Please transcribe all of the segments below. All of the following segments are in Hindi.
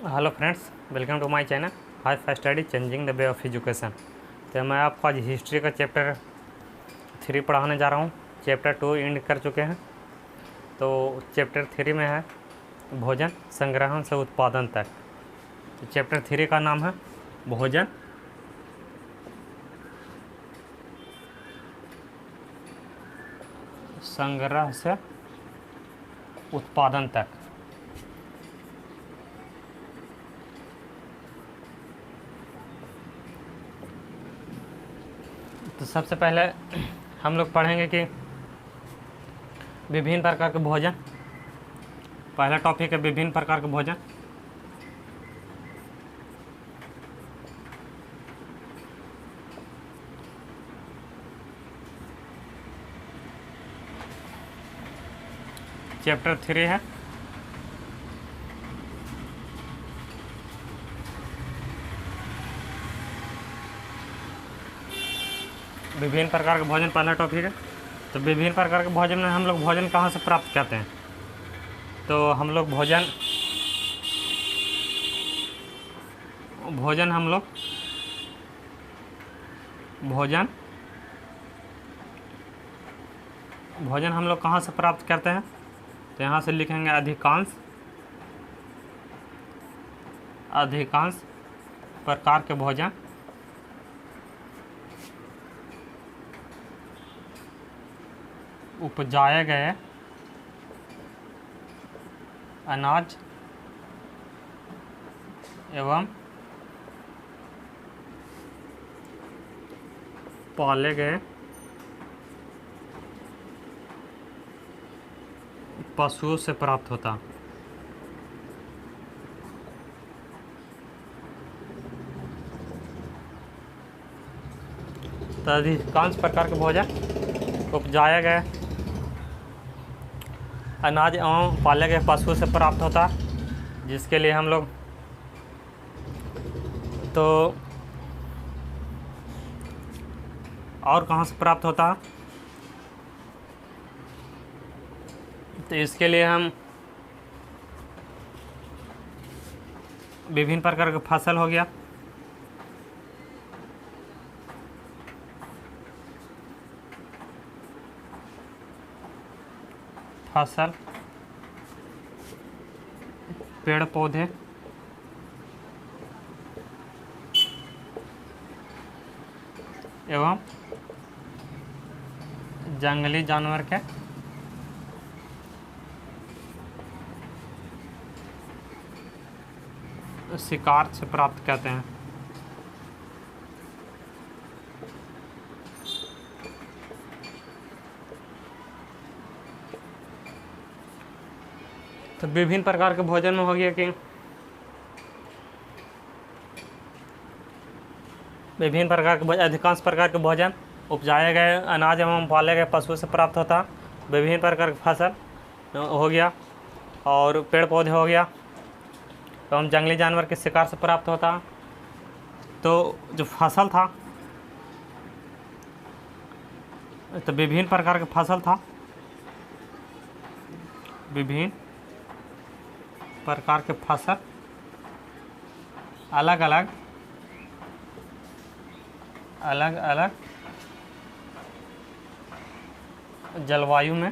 Hello friends, welcome to my channel hi fi study changing the way of education. तो मैं आपको आज हिस्ट्री का चैप्टर 3 पढ़ाने जा रहा हूँ। चैप्टर 2 एंड कर चुके हैं, तो चैप्टर 3 में है भोजन संग्रहण से उत्पादन तक। तो चैप्टर 3 का नाम है भोजन संग्रह से उत्पादन तक। तो सबसे पहले हम लोग पढ़ेंगे कि विभिन्न प्रकार के भोजन। पहला टॉपिक है विभिन्न प्रकार के भोजन। चैप्टर 3 है विभिन्न प्रकार के भोजन। पहला टॉपिक है तो विभिन्न प्रकार के भोजन में हम लोग भोजन कहाँ से प्राप्त करते हैं। तो हम लोग भोजन हम लोग कहाँ से प्राप्त करते हैं। तो यहाँ से लिखेंगे अधिकांश प्रकार के भोजन उपजाए गए अनाज एवं पाले गए पशुओं से प्राप्त होता। तो अधिकांश प्रकार के भोजन उपजाए गए अनाज एवं पाले गए पशुओं से प्राप्त होता, जिसके लिए हम लोग तो और कहाँ से प्राप्त होता। तो इसके लिए हम विभिन्न प्रकार के फसल हो गया, फसल पेड़ पौधे एवं जंगली जानवर के शिकार से प्राप्त करते हैं। तो विभिन्न प्रकार के भोजन में हो गया कि विभिन्न प्रकार के अधिकांश प्रकार के भोजन उपजाए गए अनाज एवं पाले गए पशुओं से प्राप्त होता। विभिन्न प्रकार की फसल हो गया और पेड़ पौधे हो गया एवं जंगली जानवर के शिकार से प्राप्त होता। तो जो फसल था तो विभिन्न प्रकार के फसल था, विभिन्न प्रकार के फसल अलग अलग जलवायु में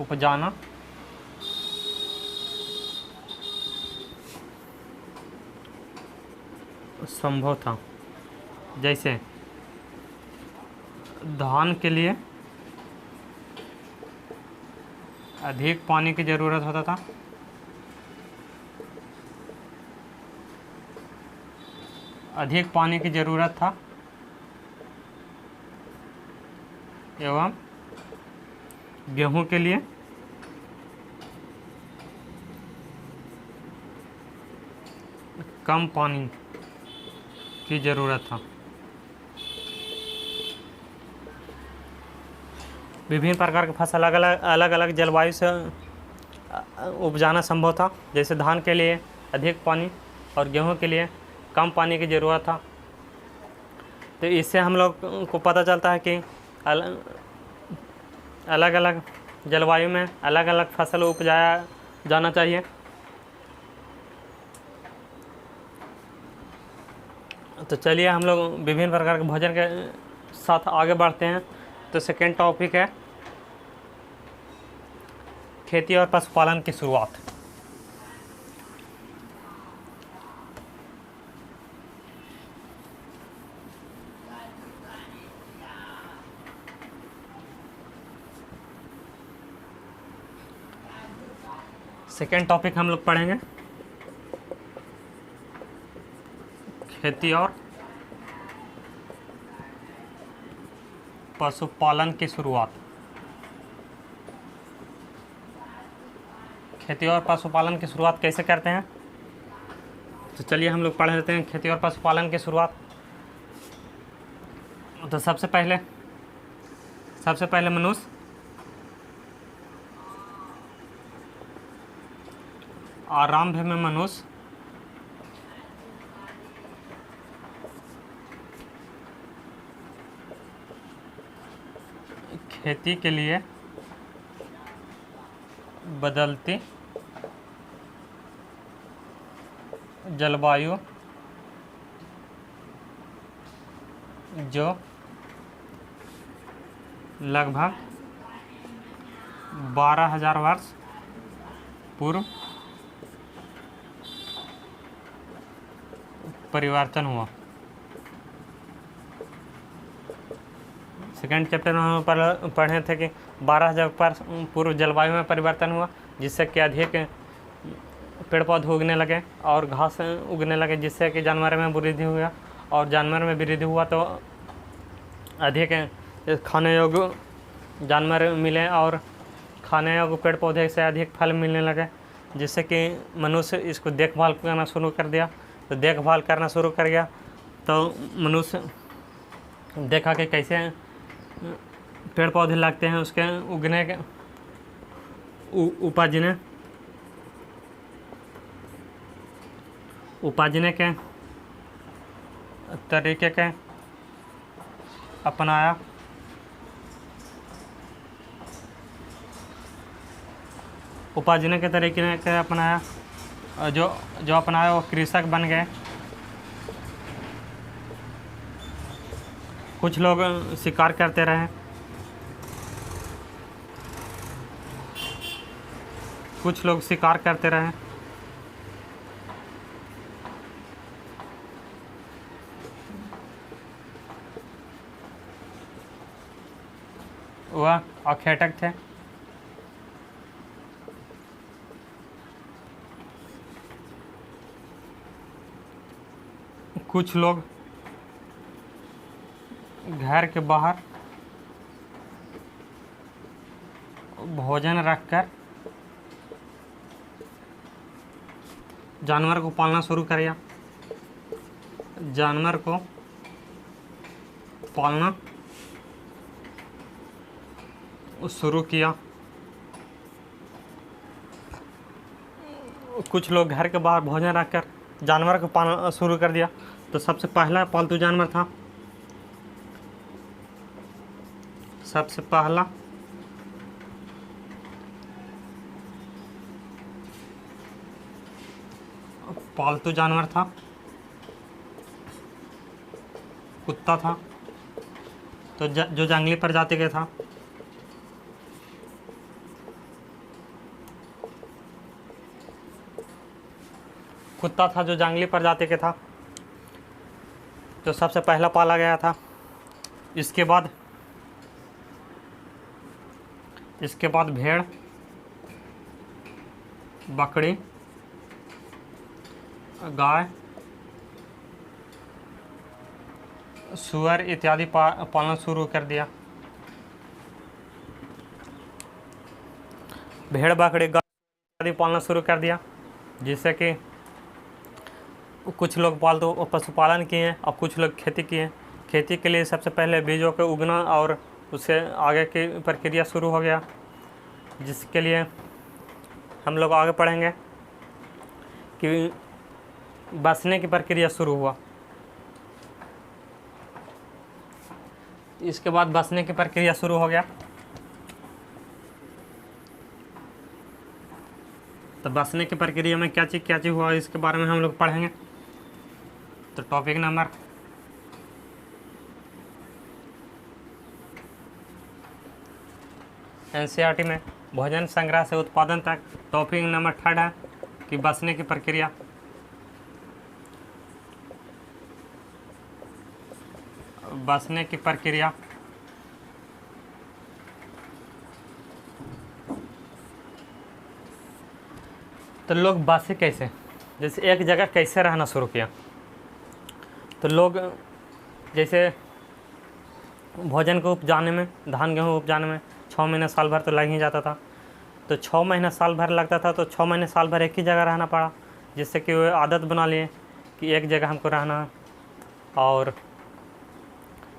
उपजाना संभव था। जैसे धान के लिए अधिक पानी की ज़रूरत होता था, अधिक पानी की ज़रूरत था एवं गेहूं के लिए कम पानी की ज़रूरत था। विभिन्न प्रकार के फसल अलग अलग जलवायु से उपजाना संभव था। जैसे धान के लिए अधिक पानी और गेहूं के लिए कम पानी की ज़रूरत था। तो इससे हम लोग को पता चलता है कि अलग अलग जलवायु में अलग अलग फसल उपजाया जाना चाहिए। तो चलिए हम लोग विभिन्न प्रकार के भोजन के साथ आगे बढ़ते हैं। तो सेकेंड टॉपिक है खेती और पशुपालन की शुरुआत। सेकेंड टॉपिक हम लोग पढ़ेंगे खेती और पशुपालन की शुरुआत। खेती और पशुपालन की शुरुआत कैसे करते हैं, तो चलिए हम लोग पढ़ लेते हैं खेती और पशुपालन की शुरुआत। तो सबसे पहले मनुष्य आरंभ में मनुष्य खेती के लिए बदलती जलवायु जो लगभग 12,000 वर्ष पूर्व परिवर्तन हुआ। सेकेंड चैप्टर में हम पढ़े थे कि 12,000 वर्ष पूर्व जलवायु में परिवर्तन हुआ, जिससे कि अधिक पेड़ पौधे उगने लगे और घास उगने लगे, जिससे कि जानवर में वृद्धि हुआ और जानवर में वृद्धि हुआ तो अधिक खाने योग्य जानवर मिले और खाने योग्य पेड़ पौधे से अधिक फल मिलने लगे, जिससे कि मनुष्य इसको देखभाल करना शुरू कर दिया। तो देखभाल करना शुरू कर गया तो मनुष्य देखा कि कैसे पेड़ पौधे लगते हैं, उसके उगने के उपजने के तरीके के अपनाया। उपजने के तरीके के अपनाया और जो अपनाया वो कृषक बन गए। कुछ लोग शिकार करते रहे, कुछ लोग शिकार करते रहे, वह अखेटक थे। कुछ लोग घर के बाहर भोजन रखकर जानवर को पालना शुरू कर दिया। जानवर को पालना शुरू किया। कुछ लोग घर के बाहर भोजन रखकर जानवर को पालना शुरू कर दिया। तो सबसे पहला पालतू जानवर था, सबसे पहला पालतू जानवर था कुत्ता था। तो जो जंगली प्रजाति के था। कुत्ता था जो जंगली प्रजाति के था, जो सबसे पहला पाला गया था। इसके बाद भेड़, बकरी, गाय, सुअर इत्यादि पालना शुरू कर दिया। भेड़, बकरी, गाय इत्यादि पालना शुरू कर दिया, जिससे कि कुछ लोग पालतू पशुपालन किए और कुछ लोग खेती किए। खेती के लिए सबसे पहले बीजों के उगना और उससे आगे की प्रक्रिया शुरू हो गया, जिसके लिए हम लोग आगे पढ़ेंगे कि बसने की प्रक्रिया शुरू हुआ। इसके बाद बसने की प्रक्रिया शुरू हो गया। तो बसने की प्रक्रिया में क्या चीज़ हुआ इसके बारे में हम लोग पढ़ेंगे। तो टॉपिक नंबर एनसीईआरटी में भोजन संग्रह से उत्पादन तक। टॉपिक नंबर 3 है कि बसने की प्रक्रिया। बसने की प्रक्रिया तो लोग बसे कैसे, जैसे एक जगह कैसे रहना शुरू किया। तो लोग जैसे भोजन को उपजाने में, धान गेहूँ उपजाने में 6 महीने साल भर तो लग ही जाता था। तो 6 महीने साल भर लगता था, तो 6 महीने साल भर एक ही जगह रहना पड़ा, जिससे कि वो आदत बना लिए कि एक जगह हमको रहना है और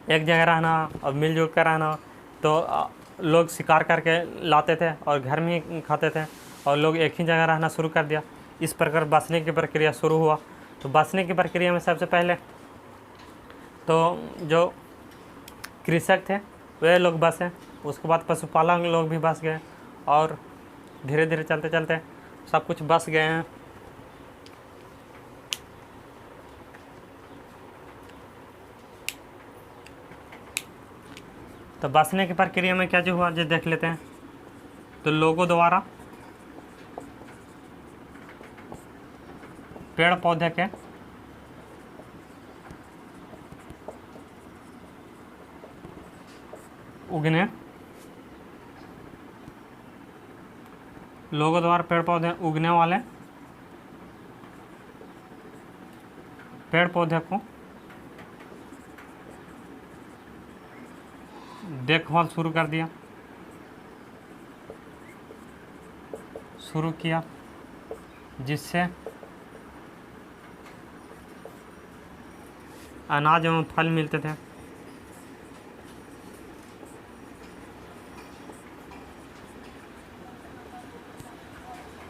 एक जगह रहना और मिलजुल कर रहना। तो लोग शिकार करके लाते थे और घर में ही खाते थे और लोग एक ही जगह रहना शुरू कर दिया। इस प्रकार बसने की प्रक्रिया शुरू हुआ। तो बसने की प्रक्रिया में सबसे पहले तो जो कृषक थे वे लोग बसे, उसके बाद पशुपालक लोग भी बस गए और धीरे धीरे चलते चलते सब कुछ बस गए हैं। तो बसने की प्रक्रिया में क्या जो हुआ जो देख लेते हैं। तो लोगों द्वारा पेड़ पौधे के उगने, लोगों द्वारा पेड़ पौधे उगने वाले पेड़ पौधे को देखभाल शुरू किया, जिससे अनाज एवं फल मिलते थे।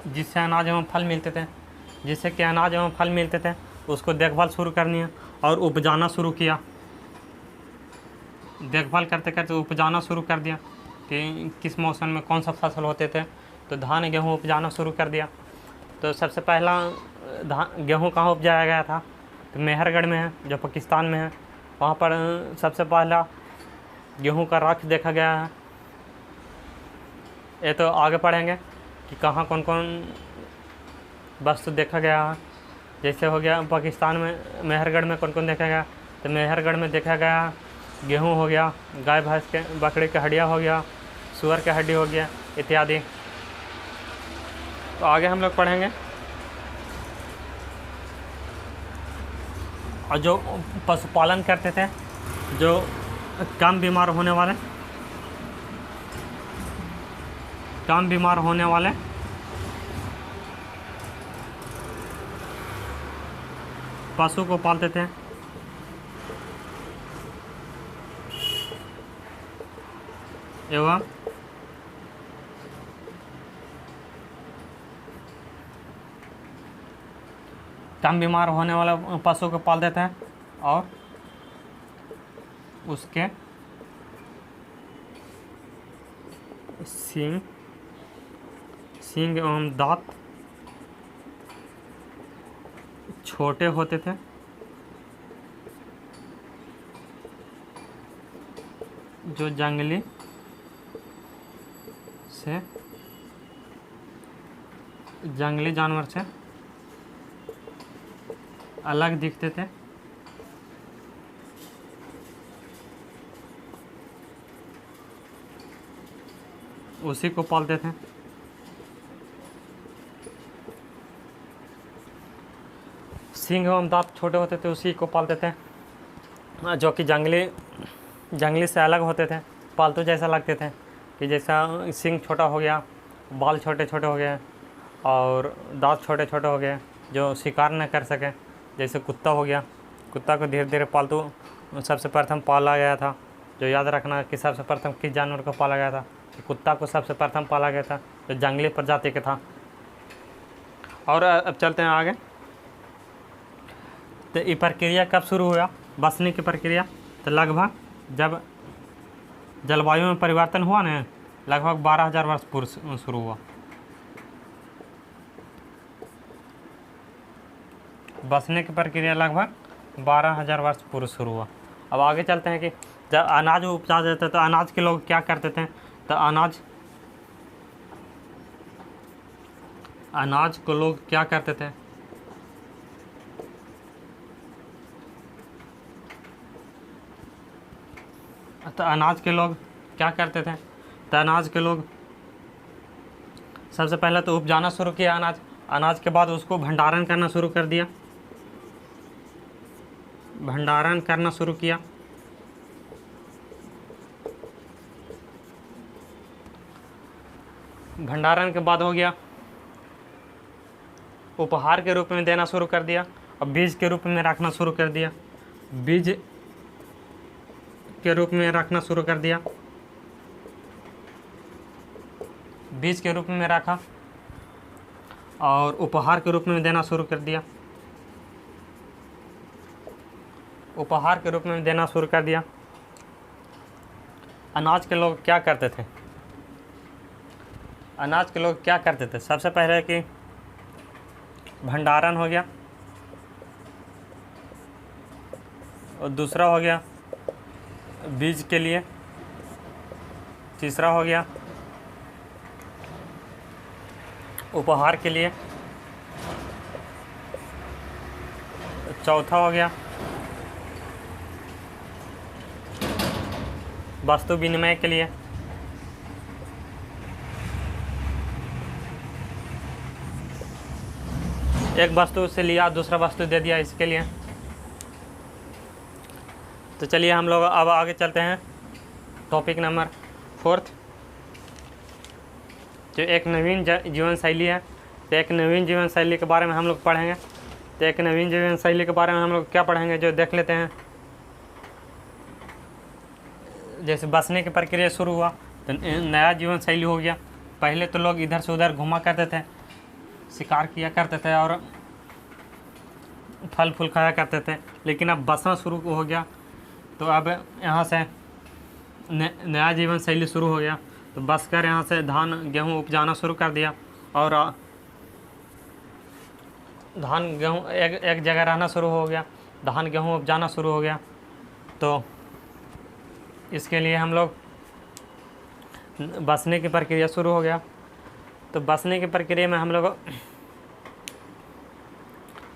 जिससे अनाज एवं फल मिलते थे, उसको देखभाल शुरू करनी है और उपजाना शुरू किया। देखभाल करते करते उपजाना शुरू कर दिया कि किस मौसम में कौन सा फसल होते थे। तो धान गेहूँ उपजाना शुरू कर दिया। तो सबसे पहला गेहूँ कहाँ उपजाया गया था, तो मेहरगढ़ में है, जो पाकिस्तान में है। वहाँ पर सबसे पहला गेहूँ का राख देखा गया है। ये तो आगे पढ़ेंगे कि कहाँ कौन कौन वस्तु देखा गया है। जैसे हो गया पाकिस्तान में मेहरगढ़ में कौन कौन देखा गया, तो मेहरगढ़ में देखा गया गेहूँ हो गया, गाय भैंस के बकरी के हड्डियाँ हो गया, सूअर के हड्डी हो गया इत्यादि। तो आगे हम लोग पढ़ेंगे। और जो पशुपालन करते थे, जो कम बीमार होने वाले पशु को पालते थे, एवं कम बीमार होने वाला पशु को पालते थे और उसके सींग एवं दांत छोटे होते थे, जो जंगली जानवर से अलग दिखते थे। उसी को पालते थे। सींग एवं दांत छोटे होते थे, उसी को पालते थे, जो कि जंगली से अलग होते थे, पालतू जैसा लगते थे। कि जैसा सींग छोटा हो गया, बाल छोटे छोटे हो गए और दांत छोटे छोटे हो गए, जो शिकार न कर सके। जैसे कुत्ता हो गया, कुत्ता को धीरे धीरे पालतू सबसे प्रथम पाला गया था। जो याद रखना कि सबसे प्रथम किस जानवर को पाला गया था, तो कुत्ता को सबसे प्रथम पाला गया था, जो जंगली प्रजाति के था। और अब चलते हैं आगे। तो ये प्रक्रिया कब शुरू हुआ, बसने की प्रक्रिया? तो लगभग जब जलवायु में परिवर्तन हुआ ना, लगभग 12,000 वर्ष पूर्व शुरू हुआ। बसने की प्रक्रिया लगभग 12,000 वर्ष पूर्व शुरू हुआ। अब आगे चलते हैं कि जब अनाज उपजा जाता तो अनाज के लोग क्या करते थे। तो अनाज अनाज को लोग क्या करते थे? तो अनाज के लोग क्या करते थे? तो अनाज के लोग सबसे पहले तो उपजाना शुरू किया अनाज के बाद उसको भंडारण करना शुरू कर दिया। भंडारण करना शुरू किया। भंडारण के बाद हो गया उपहार के रूप में देना शुरू कर दिया और बीज के रूप में रखना शुरू कर दिया। बीज के रूप में रखना शुरू कर दिया। बीज के रूप में रखा और उपहार के रूप में देना शुरू कर दिया। उपहार के रूप में देना शुरू कर दिया। अनाज के लोग क्या करते थे? अनाज के लोग क्या करते थे? सबसे पहले कि भंडारण हो गया और दूसरा हो गया बीज के लिए, तीसरा हो गया उपहार के लिए, चौथा हो गया वस्तु विनिमय के लिए, एक वस्तु से लिया दूसरा वस्तु दे दिया इसके लिए। तो चलिए हम लोग अब आगे चलते हैं टॉपिक नंबर 4, जो एक नवीन जीवन शैली है। तो एक नवीन जीवन शैली के बारे में हम लोग पढ़ेंगे। तो एक नवीन जीवन शैली के बारे में हम लोग क्या पढ़ेंगे, जो देख लेते हैं। जैसे बसने की प्रक्रिया शुरू हुआ तो नया जीवन शैली हो गया। पहले तो लोग इधर से उधर घुमा करते थे, शिकार किया करते थे और फल फूल खाया करते थे, लेकिन अब बसना शुरू हो गया। तो अब यहाँ से नया जीवन शैली शुरू हो गया। तो बस कर यहाँ से धान गेहूँ उपजाना शुरू कर दिया और धान गेहूँ एक जगह रहना शुरू हो गया, धान गेहूँ उपजाना शुरू हो गया। तो इसके लिए हम लोग बसने की प्रक्रिया शुरू हो गया। तो बसने की प्रक्रिया में हम लोग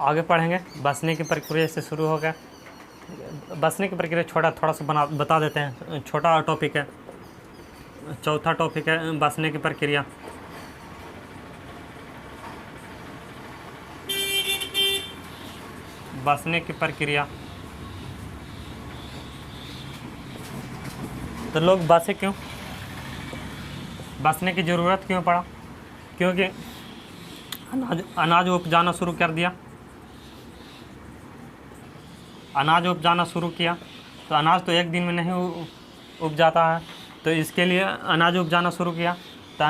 आगे पढ़ेंगे। बसने की प्रक्रिया से शुरू हो गया। बसने की प्रक्रिया थोड़ा सा बता देते हैं, छोटा टॉपिक है। चौथा टॉपिक है बसने की प्रक्रिया। बसने की प्रक्रिया। तो लोग बसे क्यों? बसने की ज़रूरत क्यों पड़ा? क्योंकि अनाज उपजाना शुरू कर दिया। अनाज उपजाना शुरू किया तो अनाज तो एक दिन में नहीं उग जाता है। तो इसके लिए अनाज उपजाना शुरू किया। तो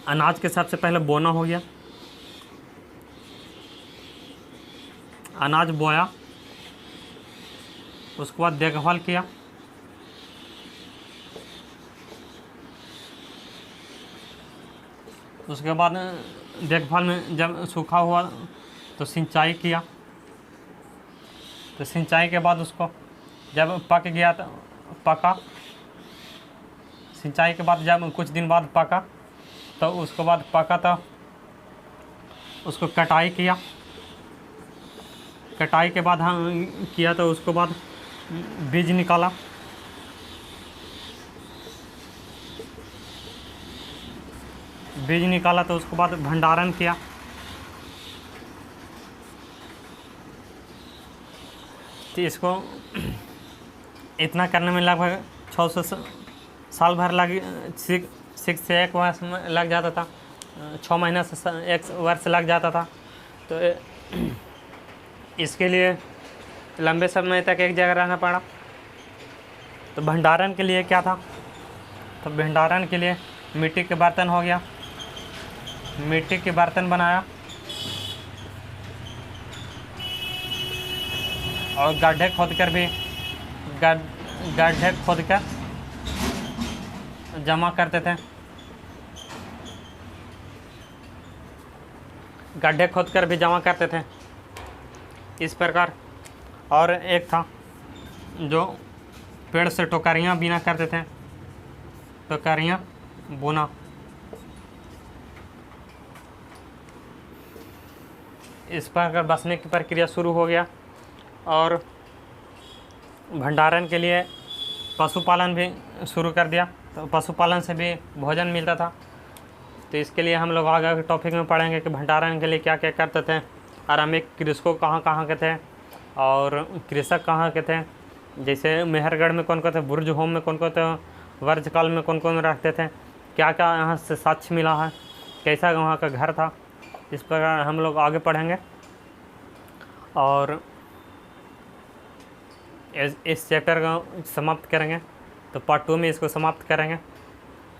अनाज के सबसे पहले बोना हो गया। अनाज बोया, उसके बाद देखभाल किया, उसके बाद देखभाल में जब सूखा हुआ तो सिंचाई किया। तो सिंचाई के बाद उसको जब पक गया तो पका। सिंचाई के बाद जब कुछ दिन बाद पका तो उसके बाद पका तो उसको कटाई किया। कटाई के बाद हम किया तो उसके बाद बीज निकाला। बीज निकाला तो उसके बाद भंडारण किया। तो इसको इतना करने में लगभग 600 साल भर सिक्स से 1 वर्ष में लग जाता था। 6 महीना से 1 वर्ष लग जाता था। तो इसके लिए लंबे समय तक एक जगह रहना पड़ा। तो भंडारण के लिए क्या था? तो भंडारण के लिए मिट्टी के बर्तन हो गया। मिट्टी के बर्तन बनाया और गड्ढे खोद कर जमा करते थे। गड्ढे खोद कर भी जमा करते थे इस प्रकार। और एक था जो पेड़ से टोकरियाँ बिना करते थे, टोकरियाँ बुना। इस पर बसने की प्रक्रिया शुरू हो गया। और भंडारण के लिए पशुपालन भी शुरू कर दिया, तो पशुपालन से भी भोजन मिलता था। तो इसके लिए हम लोग आगे के टॉपिक में पढ़ेंगे कि भंडारण के लिए क्या क्या करते थे, और हमें कृषकों कहाँ कहाँ के थे और कृषक कहाँ के थे। जैसे मेहरगढ़ में कौन कौन थे, बुर्ज होम में कौन कौन थे, वर्षकाल में कौन कौन रहते थे, क्या क्या यहाँ से साक्ष्य मिला है, कैसा वहाँ का घर था। इस प्रकार हम लोग आगे पढ़ेंगे और इस चैप्टर को समाप्त करेंगे। तो पार्ट 2 में इसको समाप्त करेंगे।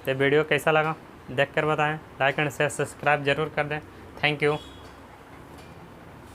तो वीडियो कैसा लगा देख कर बताएं, लाइक एंड शेयर सब्सक्राइब ज़रूर कर दें। Thank you.